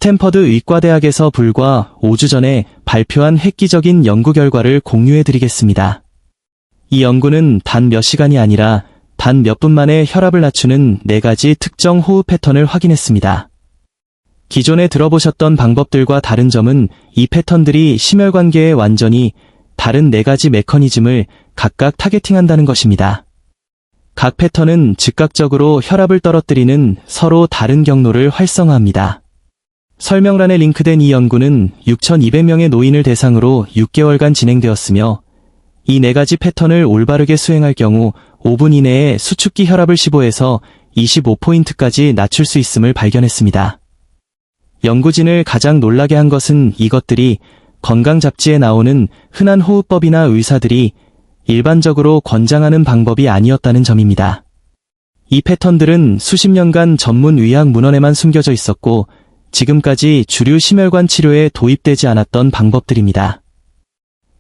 스탠퍼드 의과대학에서 불과 5주 전에 발표한 획기적인 연구 결과를 공유해드리겠습니다. 이 연구는 단 몇 시간이 아니라 단 몇 분 만에 혈압을 낮추는 4가지 특정 호흡 패턴을 확인했습니다. 기존에 들어보셨던 방법들과 다른 점은 이 패턴들이 심혈관계에 완전히 다른 4가지 메커니즘을 각각 타겟팅한다는 것입니다. 각 패턴은 즉각적으로 혈압을 떨어뜨리는 서로 다른 경로를 활성화합니다. 설명란에 링크된 이 연구는 6,200명의 노인을 대상으로 6개월간 진행되었으며 이 4가지 패턴을 올바르게 수행할 경우 5분 이내에 수축기 혈압을 15에서 25포인트까지 낮출 수 있음을 발견했습니다. 연구진을 가장 놀라게 한 것은 이것들이 건강 잡지에 나오는 흔한 호흡법이나 의사들이 일반적으로 권장하는 방법이 아니었다는 점입니다. 이 패턴들은 수십 년간 전문 의학 문헌에만 숨겨져 있었고 지금까지 주류 심혈관 치료에 도입되지 않았던 방법들입니다.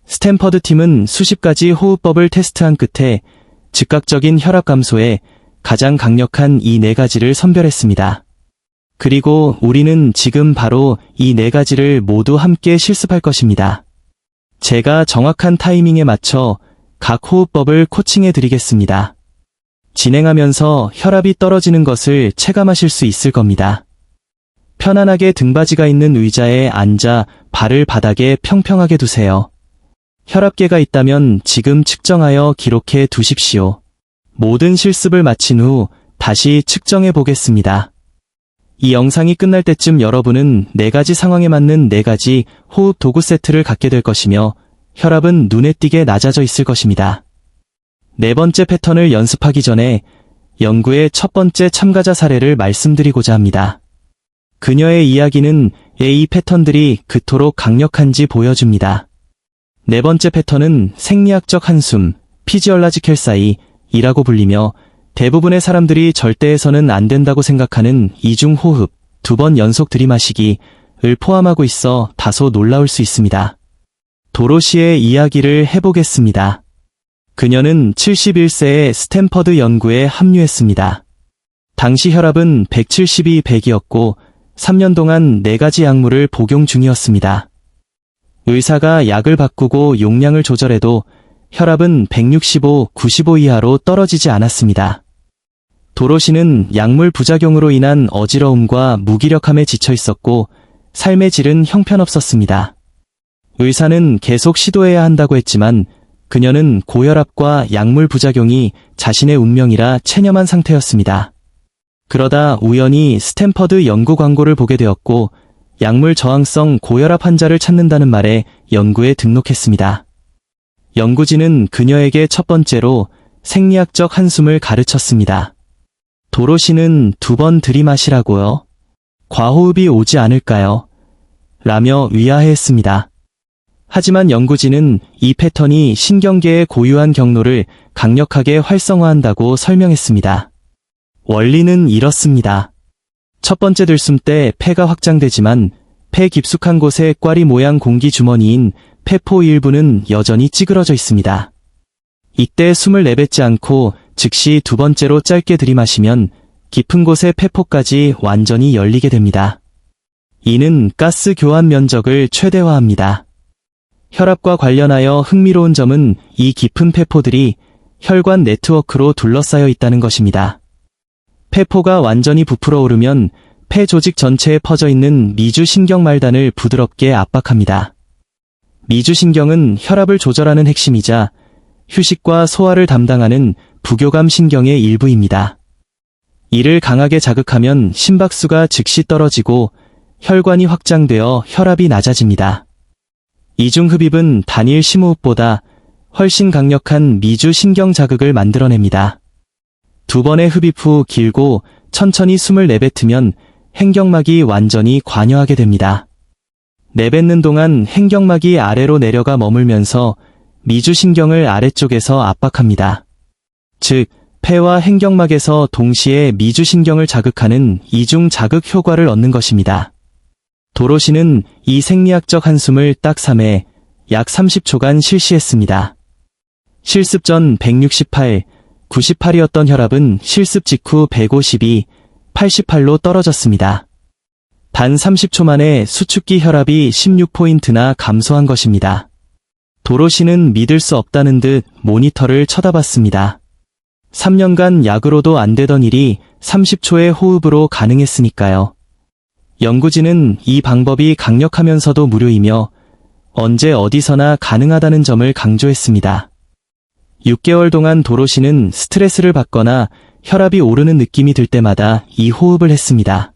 스탠퍼드 팀은 수십 가지 호흡법을 테스트한 끝에 즉각적인 혈압 감소에 가장 강력한 이 4가지를 선별했습니다. 그리고 우리는 지금 바로 이 4가지를 모두 함께 실습할 것입니다. 제가 정확한 타이밍에 맞춰 각 호흡법을 코칭해 드리겠습니다. 진행하면서 혈압이 떨어지는 것을 체감하실 수 있을 겁니다. 편안하게 등받이가 있는 의자에 앉아 발을 바닥에 평평하게 두세요. 혈압계가 있다면 지금 측정하여 기록해 두십시오. 모든 실습을 마친 후 다시 측정해 보겠습니다. 이 영상이 끝날 때쯤 여러분은 4가지 상황에 맞는 4가지 호흡 도구 세트를 갖게 될 것이며 혈압은 눈에 띄게 낮아져 있을 것입니다. 4번째 패턴을 연습하기 전에 연구의 첫 번째 참가자 사례를 말씀드리고자 합니다. 그녀의 이야기는 왜 이 패턴들이 그토록 강력한지 보여줍니다. 4번째 패턴은 생리학적 한숨, 피지올라지컬 사이이라고 불리며 대부분의 사람들이 절대해서는 안 된다고 생각하는 이중 호흡, 2번 연속 들이마시기를 포함하고 있어 다소 놀라울 수 있습니다. 도로시의 이야기를 해보겠습니다. 그녀는 71세에 스탠퍼드 연구에 합류했습니다. 당시 혈압은 172, 100이었고 3년 동안 4가지 약물을 복용 중이었습니다. 의사가 약을 바꾸고 용량을 조절해도 혈압은 165, 95 이하로 떨어지지 않았습니다. 도로시는 약물 부작용으로 인한 어지러움과 무기력함에 지쳐 있었고 삶의 질은 형편없었습니다. 의사는 계속 시도해야 한다고 했지만 그녀는 고혈압과 약물 부작용이 자신의 운명이라 체념한 상태였습니다. 그러다 우연히 스탠퍼드 연구 광고를 보게 되었고 약물 저항성 고혈압 환자를 찾는다는 말에 연구에 등록했습니다. 연구진은 그녀에게 첫 번째로 생리학적 한숨을 가르쳤습니다. 도로시는 2번 들이마시라고요? 과호흡이 오지 않을까요? 라며 위화했습니다. 하지만 연구진은 이 패턴이 신경계의 고유한 경로를 강력하게 활성화한다고 설명했습니다. 원리는 이렇습니다. 첫 번째 들숨 때 폐가 확장되지만 폐 깊숙한 곳에 꽈리 모양 공기 주머니인 폐포 일부는 여전히 찌그러져 있습니다. 이때 숨을 내뱉지 않고 즉시 2번째로 짧게 들이마시면 깊은 곳의 폐포까지 완전히 열리게 됩니다. 이는 가스 교환 면적을 최대화합니다. 혈압과 관련하여 흥미로운 점은 이 깊은 폐포들이 혈관 네트워크로 둘러싸여 있다는 것입니다. 폐포가 완전히 부풀어 오르면 폐 조직 전체에 퍼져 있는 미주신경 말단을 부드럽게 압박합니다. 미주신경은 혈압을 조절하는 핵심이자 휴식과 소화를 담당하는 부교감 신경의 일부입니다. 이를 강하게 자극하면 심박수가 즉시 떨어지고 혈관이 확장되어 혈압이 낮아집니다. 이중흡입은 단일 심호흡보다 훨씬 강력한 미주신경 자극을 만들어냅니다. 2번의 흡입 후 길고 천천히 숨을 내뱉으면 행경막이 완전히 관여하게 됩니다. 내뱉는 동안 행경막이 아래로 내려가 머물면서 미주신경을 아래쪽에서 압박합니다. 즉, 폐와 행경막에서 동시에 미주신경을 자극하는 이중 자극 효과를 얻는 것입니다. 도로시는 이 생리학적 한숨을 딱 3회, 약 30초간 실시했습니다. 실습 전 168, 98이었던 혈압은 실습 직후 152, 88로 떨어졌습니다. 단 30초 만에 수축기 혈압이 16포인트나 감소한 것입니다. 도로시는 믿을 수 없다는 듯 모니터를 쳐다봤습니다. 3년간 약으로도 안 되던 일이 30초의 호흡으로 가능했으니까요. 연구진은 이 방법이 강력하면서도 무료이며 언제 어디서나 가능하다는 점을 강조했습니다. 6개월 동안 도로시는 스트레스를 받거나 혈압이 오르는 느낌이 들 때마다 이 호흡을 했습니다.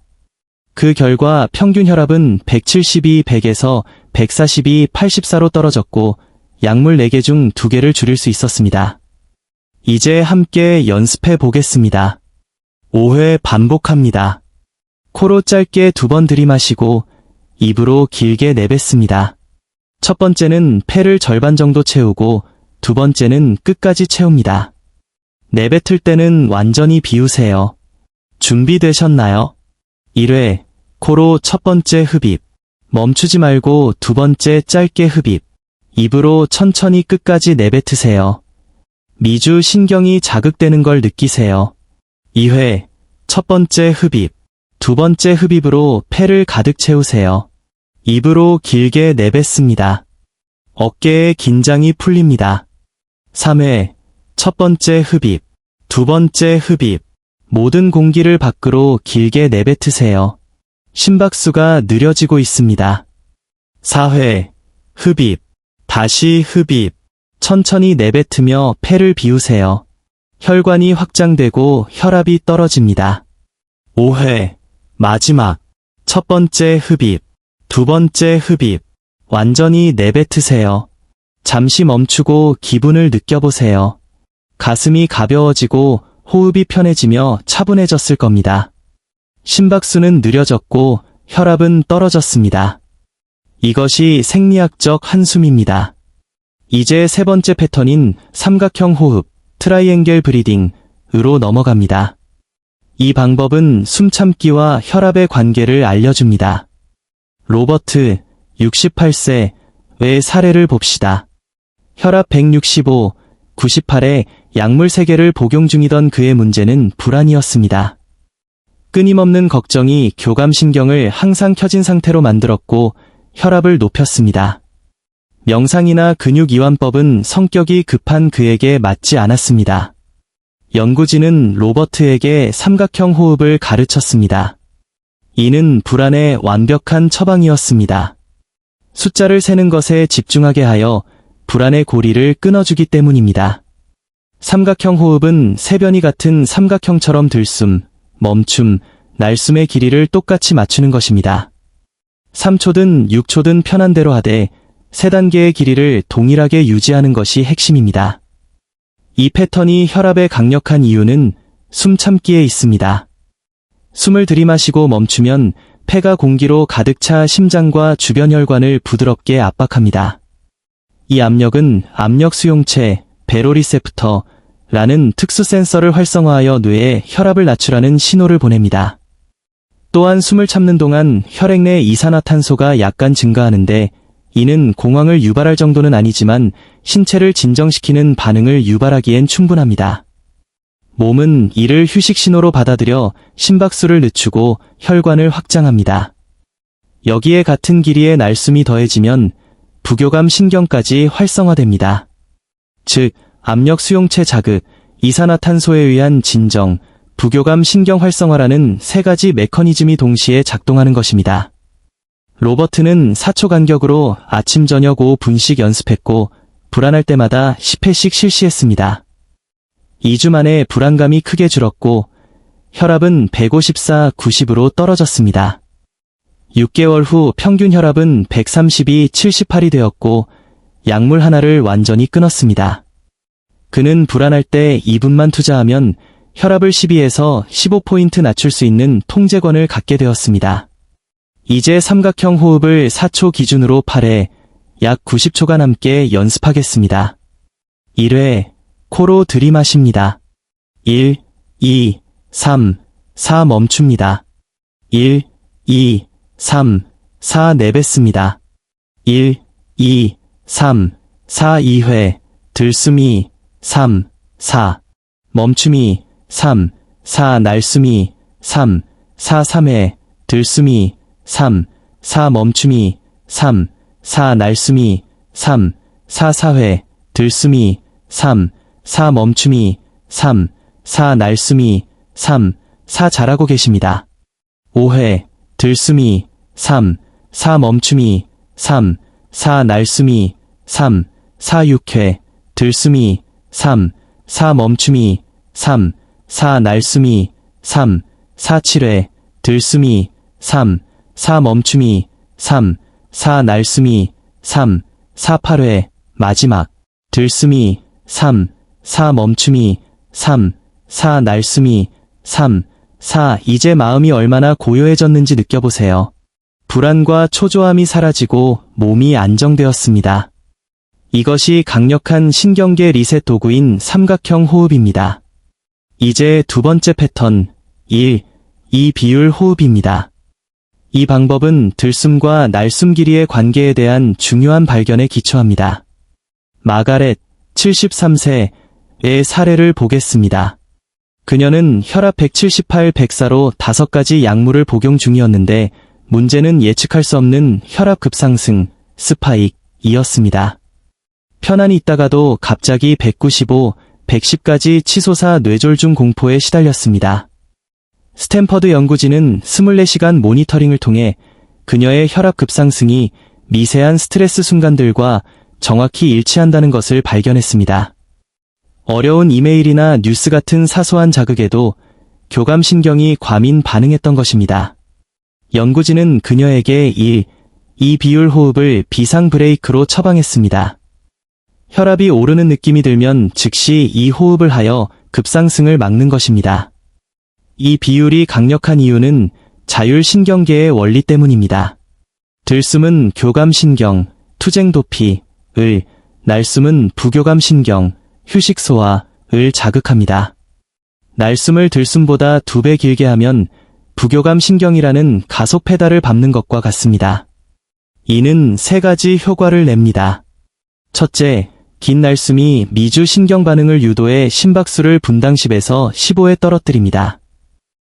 그 결과 평균 혈압은 172, 100에서 142, 84로 떨어졌고 약물 4개 중 2개를 줄일 수 있었습니다. 이제 함께 연습해 보겠습니다. 5회 반복합니다. 코로 짧게 2번 들이마시고 입으로 길게 내뱉습니다. 첫 번째는 폐를 절반 정도 채우고 두 번째는 끝까지 채웁니다. 내뱉을 때는 완전히 비우세요. 준비되셨나요? 1회, 코로 첫 번째 흡입. 멈추지 말고 두 번째 짧게 흡입. 입으로 천천히 끝까지 내뱉으세요. 미주 신경이 자극되는 걸 느끼세요. 2회, 첫 번째 흡입. 두 번째 흡입으로 폐를 가득 채우세요. 입으로 길게 내뱉습니다. 어깨에 긴장이 풀립니다. 3회, 첫 번째 흡입. 두 번째 흡입. 모든 공기를 밖으로 길게 내뱉으세요. 심박수가 느려지고 있습니다. 4회, 흡입. 다시 흡입. 천천히 내뱉으며 폐를 비우세요. 혈관이 확장되고 혈압이 떨어집니다. 5회, 마지막. 첫 번째 흡입. 두 번째 흡입. 완전히 내뱉으세요. 잠시 멈추고 기분을 느껴보세요. 가슴이 가벼워지고 호흡이 편해지며 차분해졌을 겁니다. 심박수는 느려졌고 혈압은 떨어졌습니다. 이것이 생리학적 한숨입니다. 이제 세 번째 패턴인 삼각형 호흡, 트라이앵겔 브리딩으로 넘어갑니다. 이 방법은 숨참기와 혈압의 관계를 알려줍니다. 로버트, 68세의 사례를 봅시다. 혈압 165, 98에 약물 3개를 복용 중이던 그의 문제는 불안이었습니다. 끊임없는 걱정이 교감신경을 항상 켜진 상태로 만들었고 혈압을 높였습니다. 명상이나 근육이완법은 성격이 급한 그에게 맞지 않았습니다. 연구진은 로버트에게 삼각형 호흡을 가르쳤습니다. 이는 불안의 완벽한 처방이었습니다. 숫자를 세는 것에 집중하게 하여 불안의 고리를 끊어주기 때문입니다. 삼각형 호흡은 세변이 같은 삼각형처럼 들숨, 멈춤, 날숨의 길이를 똑같이 맞추는 것입니다. 3초든 6초든 편한 대로 하되 3단계의 길이를 동일하게 유지하는 것이 핵심입니다. 이 패턴이 혈압에 강력한 이유는 숨 참기에 있습니다. 숨을 들이마시고 멈추면 폐가 공기로 가득 차 심장과 주변 혈관을 부드럽게 압박합니다. 이 압력은 압력 수용체, 베로리셉터라는 특수 센서를 활성화하여 뇌에 혈압을 낮추라는 신호를 보냅니다. 또한 숨을 참는 동안 혈액 내 이산화탄소가 약간 증가하는데 이는 공황을 유발할 정도는 아니지만 신체를 진정시키는 반응을 유발하기엔 충분합니다. 몸은 이를 휴식 신호로 받아들여 심박수를 늦추고 혈관을 확장합니다. 여기에 같은 길이의 날숨이 더해지면 부교감 신경까지 활성화됩니다. 즉, 압력 수용체 자극, 이산화탄소에 의한 진정, 부교감 신경 활성화라는 3가지 메커니즘이 동시에 작동하는 것입니다. 로버트는 4초 간격으로 아침, 저녁, 오후 분씩 연습했고 불안할 때마다 10회씩 실시했습니다. 2주 만에 불안감이 크게 줄었고 혈압은 154, 90으로 떨어졌습니다. 6개월 후 평균 혈압은 132, 78이 되었고 약물 하나를 완전히 끊었습니다. 그는 불안할 때 2분만 투자하면 혈압을 12에서 15포인트 낮출 수 있는 통제권을 갖게 되었습니다. 이제 삼각형 호흡을 4초 기준으로 8회, 약 90초간 함께 연습하겠습니다. 1회, 코로 들이마십니다. 1, 2, 3, 4 멈춥니다. 1, 2, 3, 4 내뱉습니다. 1, 2, 3, 4 2회, 들숨이 3, 4, 멈춤이 3, 4 날숨이 3, 4 3회, 들숨이 3, 4 멈춤이, 3, 4 날숨이, 3, 4 사회, 들숨이, 3, 4 멈춤이, 3, 4 날숨이, 3, 4 잘하고 계십니다. 5회, 들숨이, 3, 4 멈춤이, 3, 4 날숨이, 3, 4 6회, 들숨이, 3, 4 멈춤이, 3, 4 날숨이, 3, 4 7회, 들숨이, 3, 4 멈춤이, 3, 4 날숨이, 3, 4 8회, 마지막, 들숨이, 3, 4 멈춤이, 3, 4 날숨이, 3, 4 이제 마음이 얼마나 고요해졌는지 느껴보세요. 불안과 초조함이 사라지고 몸이 안정되었습니다. 이것이 강력한 신경계 리셋 도구인 삼각형 호흡입니다. 이제 두 번째 패턴, 1, 2 비율 호흡입니다. 이 방법은 들숨과 날숨 길이의 관계에 대한 중요한 발견에 기초합니다. 마가렛, 73세의 사례를 보겠습니다. 그녀는 혈압 178, 104로 5가지 약물을 복용 중이었는데 문제는 예측할 수 없는 혈압 급상승, 스파익이었습니다. 편안히 있다가도 갑자기 195, 110까지 치솟아 뇌졸중 공포에 시달렸습니다. 스탠퍼드 연구진은 24시간 모니터링을 통해 그녀의 혈압 급상승이 미세한 스트레스 순간들과 정확히 일치한다는 것을 발견했습니다. 어려운 이메일이나 뉴스 같은 사소한 자극에도 교감신경이 과민 반응했던 것입니다. 연구진은 그녀에게 1, 2 비율 호흡을 비상 브레이크로 처방했습니다. 혈압이 오르는 느낌이 들면 즉시 이 호흡을 하여 급상승을 막는 것입니다. 이 비율이 강력한 이유는 자율신경계의 원리 때문입니다. 들숨은 교감신경, 투쟁도피, 을, 날숨은 부교감신경, 휴식소화,을 자극합니다. 날숨을 들숨보다 2배 길게 하면 부교감신경이라는 가속 페달을 밟는 것과 같습니다. 이는 3가지 효과를 냅니다. 첫째, 긴 날숨이 미주 신경 반응을 유도해 심박수를 분당 10에서 15에 떨어뜨립니다.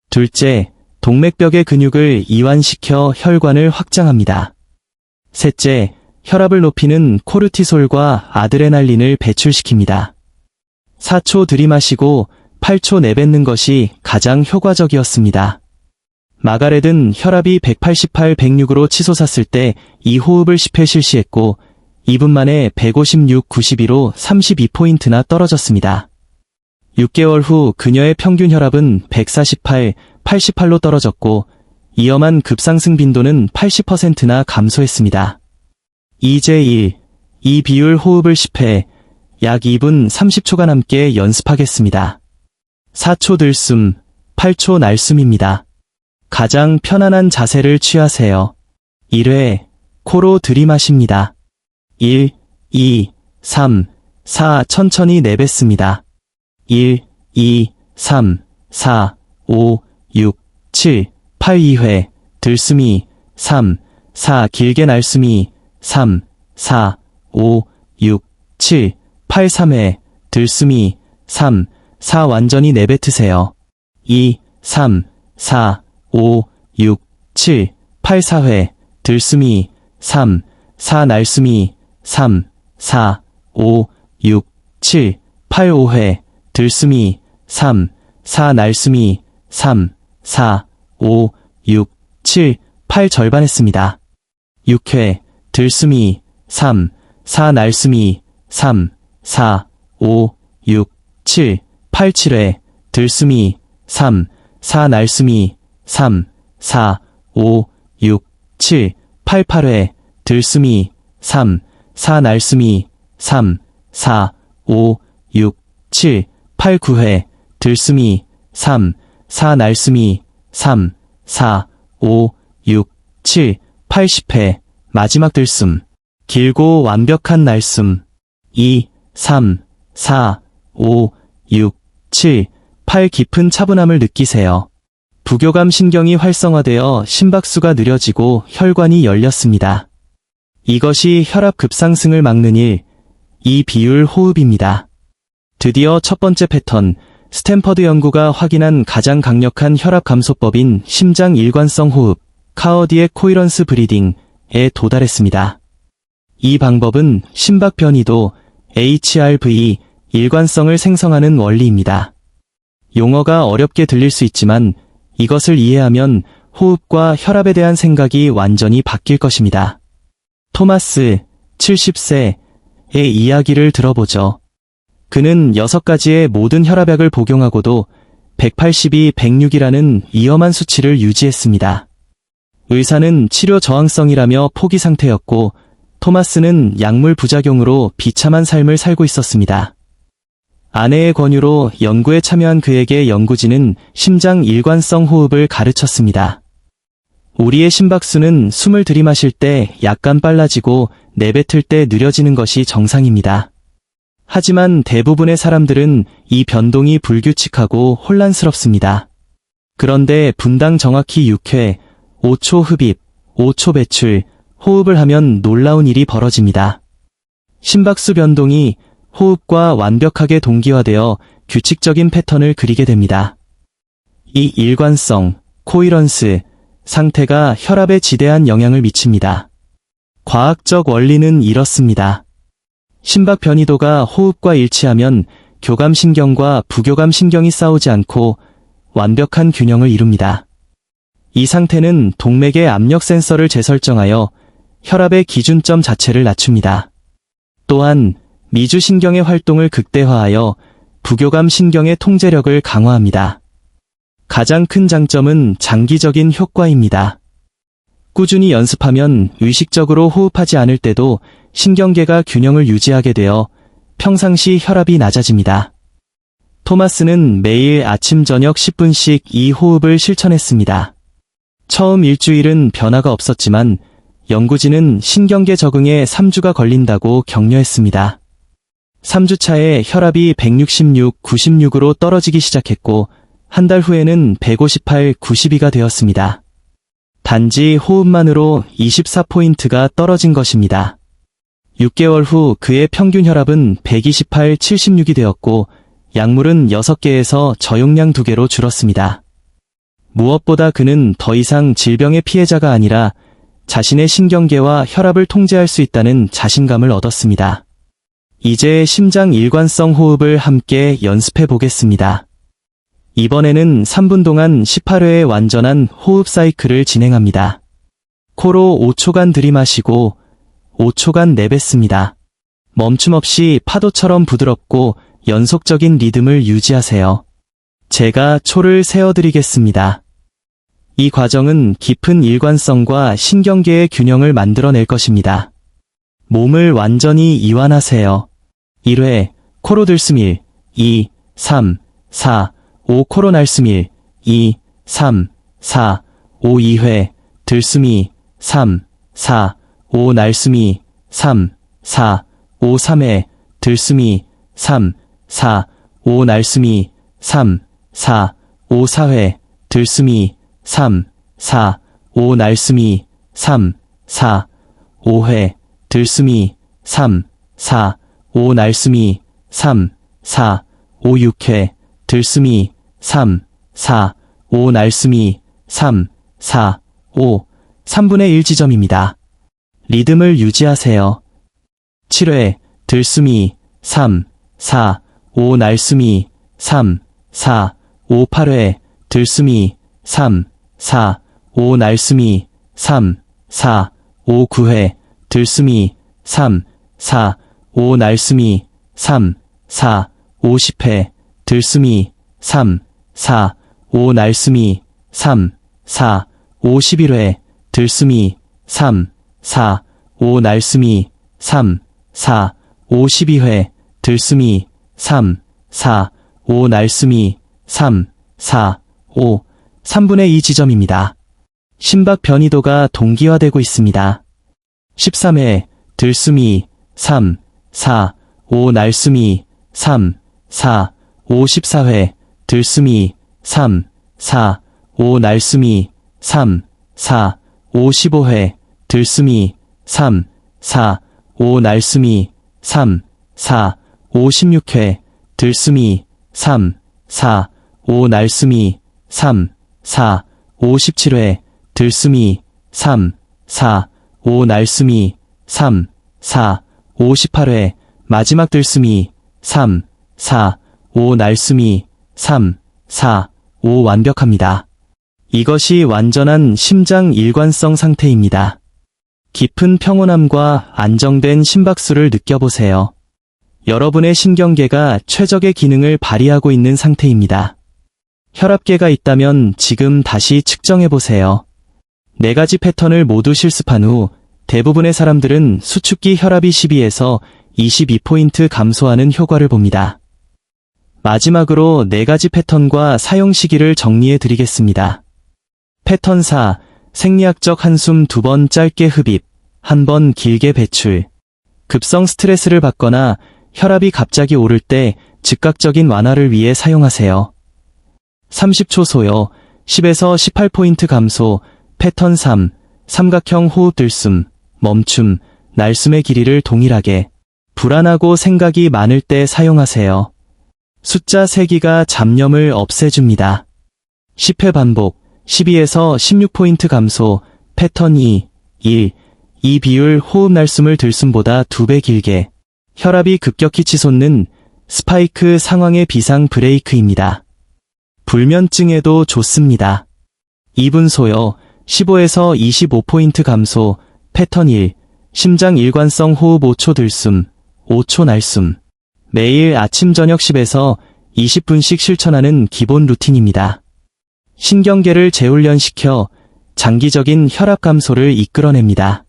둘째, 동맥벽의 근육을 이완시켜 혈관을 확장합니다. 셋째, 혈압을 높이는 코르티솔과 아드레날린을 배출시킵니다. 4초 들이마시고 8초 내뱉는 것이 가장 효과적이었습니다. 마가렛은 혈압이 188, 106으로 치솟았을 때 이 호흡을 10회 실시했고 2분 만에 156, 92로 32포인트나 떨어졌습니다. 6개월 후 그녀의 평균 혈압은 148, 88로 떨어졌고 위험한 급상승 빈도는 80%나 감소했습니다. 이제 1, 2 비율 호흡을 10회, 약 2분 30초간 함께 연습하겠습니다. 4초 들숨, 8초 날숨입니다. 가장 편안한 자세를 취하세요. 1회, 코로 들이마십니다. 1, 2, 3, 4 천천히 내뱉습니다. 1, 2, 3, 4, 5, 6, 7, 8 2회, 들숨이, 3, 4 길게 날숨이, 3, 4, 5, 6, 7, 8 3회, 들숨이, 3, 4 완전히 내뱉으세요. 2, 3, 4, 5, 6, 7, 8 4회, 들숨이, 3, 4 날숨이, 3, 4, 5, 6, 7, 8 5회, 들숨이, 3, 4 날숨이, 3, 4, 5, 6, 7, 8 절반 했습니다. 6회, 들숨이, 3, 4 날숨이, 3, 4, 5, 6, 7, 8 7회, 들숨이, 3, 4 날숨이, 3, 4, 5, 6, 7, 8 8회, 들숨이, 3, 4 날숨이, 3, 4, 5, 6, 7, 8 9회, 들숨이, 3, 4 날숨이, 3, 4, 5, 6, 7, 8 10회, 마지막 들숨. 길고 완벽한 날숨. 2, 3, 4, 5, 6, 7, 8 깊은 차분함을 느끼세요. 부교감 신경이 활성화되어 심박수가 느려지고 혈관이 열렸습니다. 이것이 혈압 급상승을 막는 1, 2 비율 호흡입니다. 드디어 첫 번째 패턴, 스탠퍼드 연구가 확인한 가장 강력한 혈압 감소법인 심장 일관성 호흡, 카어디액 코이런스 브리딩에 도달했습니다. 이 방법은 심박 변이도 HRV 일관성을 생성하는 원리입니다. 용어가 어렵게 들릴 수 있지만 이것을 이해하면 호흡과 혈압에 대한 생각이 완전히 바뀔 것입니다. 토마스, 70세의 이야기를 들어보죠. 그는 6가지의 모든 혈압약을 복용하고도 182, 106이라는 위험한 수치를 유지했습니다. 의사는 치료 저항성이라며 포기 상태였고 토마스는 약물 부작용으로 비참한 삶을 살고 있었습니다. 아내의 권유로 연구에 참여한 그에게 연구진은 심장 일관성 호흡을 가르쳤습니다. 우리의 심박수는 숨을 들이마실 때 약간 빨라지고 내뱉을 때 느려지는 것이 정상입니다. 하지만 대부분의 사람들은 이 변동이 불규칙하고 혼란스럽습니다. 그런데 분당 정확히 6회, 5초 흡입, 5초 배출, 호흡을 하면 놀라운 일이 벌어집니다. 심박수 변동이 호흡과 완벽하게 동기화되어 규칙적인 패턴을 그리게 됩니다. 이 일관성, 코이런스 상태가 혈압에 지대한 영향을 미칩니다. 과학적 원리는 이렇습니다. 심박 변이도가 호흡과 일치하면 교감신경과 부교감신경이 싸우지 않고 완벽한 균형을 이룹니다. 이 상태는 동맥의 압력 센서를 재설정하여 혈압의 기준점 자체를 낮춥니다. 또한 미주신경의 활동을 극대화하여 부교감신경의 통제력을 강화합니다. 가장 큰 장점은 장기적인 효과입니다. 꾸준히 연습하면 의식적으로 호흡하지 않을 때도 신경계가 균형을 유지하게 되어 평상시 혈압이 낮아집니다. 토마스는 매일 아침 저녁 10분씩 이 호흡을 실천했습니다. 처음 일주일은 변화가 없었지만 연구진은 신경계 적응에 3주가 걸린다고 격려했습니다. 3주 차에 혈압이 166, 96으로 떨어지기 시작했고 한 달 후에는 158, 92가 되었습니다. 단지 호흡만으로 24포인트가 떨어진 것입니다. 6개월 후 그의 평균 혈압은 128, 76이 되었고 약물은 6개에서 저용량 2개로 줄었습니다. 무엇보다 그는 더 이상 질병의 피해자가 아니라 자신의 신경계와 혈압을 통제할 수 있다는 자신감을 얻었습니다. 이제 심장 일관성 호흡을 함께 연습해 보겠습니다. 이번에는 3분 동안 18회의 완전한 호흡 사이클을 진행합니다. 코로 5초간 들이마시고 5초간 내뱉습니다. 멈춤 없이 파도처럼 부드럽고 연속적인 리듬을 유지하세요. 제가 초를 세어드리겠습니다. 이 과정은 깊은 일관성과 신경계의 균형을 만들어낼 것입니다. 몸을 완전히 이완하세요. 1회, 코로 들숨 2, 3, 4, 5 코로 날숨 2, 3, 4, 5 2회, 들숨 3, 4, 5 날숨 3, 4, 5 3회, 들숨 3, 4, 5 날숨 3, 4, 5 4회, 들숨 3, 4, 5 날숨 3, 4, 5회, 들숨 3, 4, 5 날숨 3, 4, 5 6회, 들숨 3, 4, 5 날숨 3, 4, 5, 3분의 1 지점입니다. 리듬을 유지하세요. 7회, 들숨 3, 4, 5 날숨 3, 4, 5 8회, 들숨 3, 4, 5 날숨 3, 4, 5 9회, 들숨 3, 4, 5 날숨 3, 4, 5 10회, 들숨 3, 4, 5 날숨 3, 4, 5 11회, 들숨 3, 4, 5 날숨 3, 4, 5 12회, 들숨 3, 4, 5 날숨 3, 4, 5, 3분의 2 지점입니다. 심박 변이도가 동기화되고 있습니다. 13회, 들숨 3, 4, 5 날숨 3, 4, 5 14회, 들숨 3, 4, 5 날숨 3, 4, 5 15회, 들숨 3, 4, 5 날숨 3, 4, 5 16회, 들숨 3, 4, 5 날숨 3, 4, 5 17회, 들숨 3, 4, 5 날숨이 3, 4, 5 18회 마지막 들숨이 3, 4, 5 날숨이 3, 4, 5 완벽합니다. 이것이 완전한 심장 일관성 상태입니다. 깊은 평온함과 안정된 심박수를 느껴보세요. 여러분의 신경계가 최적의 기능을 발휘하고 있는 상태입니다. 혈압계가 있다면 지금 다시 측정해보세요. 4가지 패턴을 모두 실습한 후 대부분의 사람들은 수축기 혈압이 12에서 22포인트 감소하는 효과를 봅니다. 마지막으로 4가지 패턴과 사용 시기를 정리해 드리겠습니다. 패턴 4. 생리학적 한숨 2번 짧게 흡입, 1번 길게 배출. 급성 스트레스를 받거나 혈압이 갑자기 오를 때 즉각적인 완화를 위해 사용하세요. 30초 소요, 10에서 18포인트 감소, 패턴 3. 삼각형 호흡 들숨, 멈춤, 날숨의 길이를 동일하게. 불안하고 생각이 많을 때 사용하세요. 숫자 3기가 잡념을 없애줍니다. 10회 반복, 12에서 16포인트 감소, 패턴 2, 1. 이 비율 호흡 날숨을 들숨보다 2배 길게. 혈압이 급격히 치솟는 스파이크 상황의 비상 브레이크입니다. 불면증에도 좋습니다. 2분 소요, 15에서 25포인트 감소, 패턴 1. 심장 일관성 호흡 5초 들숨, 5초 날숨. 매일 아침 저녁 10에서 20분씩 실천하는 기본 루틴입니다. 신경계를 재훈련시켜 장기적인 혈압 감소를 이끌어냅니다.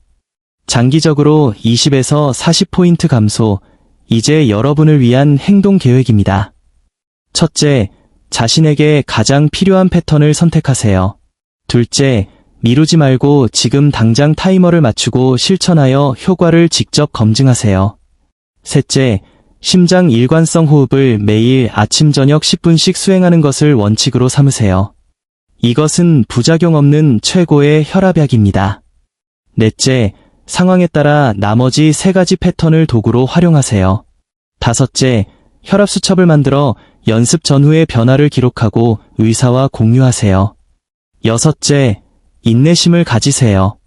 장기적으로 20에서 40포인트 감소, 이제 여러분을 위한 행동 계획입니다. 첫째, 자신에게 가장 필요한 패턴을 선택하세요. 둘째, 미루지 말고 지금 당장 타이머를 맞추고 실천하여 효과를 직접 검증하세요. 셋째, 심장 일관성 호흡을 매일 아침 저녁 10분씩 수행하는 것을 원칙으로 삼으세요. 이것은 부작용 없는 최고의 혈압약입니다. 넷째, 상황에 따라 나머지 3가지 패턴을 도구로 활용하세요. 다섯째, 혈압 수첩을 만들어 연습 전후의 변화를 기록하고 의사와 공유하세요. 여섯째, 인내심을 가지세요.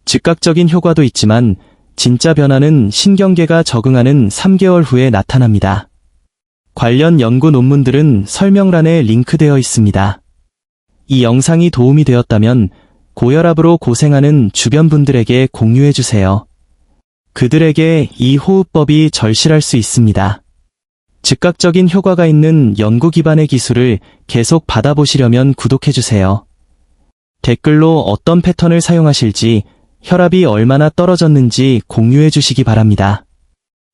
즉각적인 효과도 있지만 진짜 변화는 신경계가 적응하는 3개월 후에 나타납니다. 관련 연구 논문들은 설명란에 링크되어 있습니다. 이 영상이 도움이 되었다면 고혈압으로 고생하는 주변 분들에게 공유해주세요. 그들에게 이 호흡법이 절실할 수 있습니다. 즉각적인 효과가 있는 연구 기반의 기술을 계속 받아보시려면 구독해주세요. 댓글로 어떤 패턴을 사용하실지, 혈압이 얼마나 떨어졌는지 공유해주시기 바랍니다.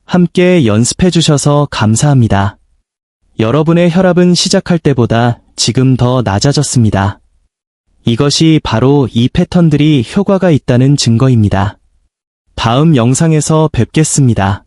함께 연습해주셔서 감사합니다. 여러분의 혈압은 시작할 때보다 지금 더 낮아졌습니다. 이것이 바로 이 패턴들이 효과가 있다는 증거입니다. 다음 영상에서 뵙겠습니다.